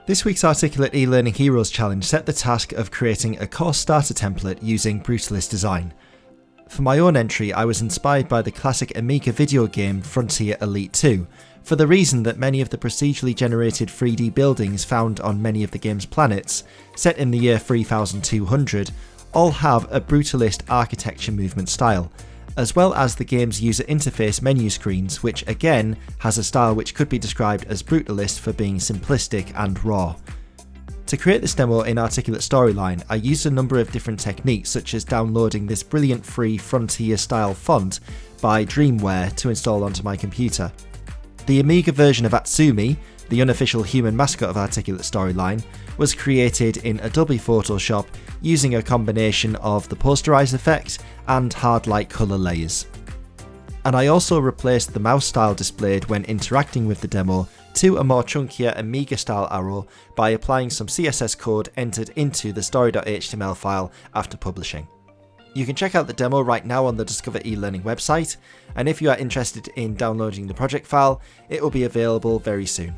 This week's Articulate eLearning Heroes Challenge set the task of creating a course starter template using Brutalist Design. For my own entry, I was inspired by the classic Amiga video game Frontier Elite 2, for the reason that many of the procedurally generated 3D buildings found on many of the game's planets, set in the year 3200, all have a Brutalist architecture movement style, as well as the game's user interface menu screens, which again has a style which could be described as Brutalist for being simplistic and raw. To create this demo in Articulate Storyline, I used a number of different techniques, such as downloading this brilliant free Frontier style font by Dreamware to install onto my computer. The Amiga version of Atsumi, the unofficial human mascot of Articulate Storyline, was created in Adobe Photoshop using a combination of the posterize effect and hard light colour layers. And I also replaced the mouse style displayed when interacting with the demo to a more chunkier Amiga style arrow by applying some CSS code entered into the story.html file after publishing. You can check out the demo right now on the Discover eLearning website, and if you are interested in downloading the project file, it will be available very soon.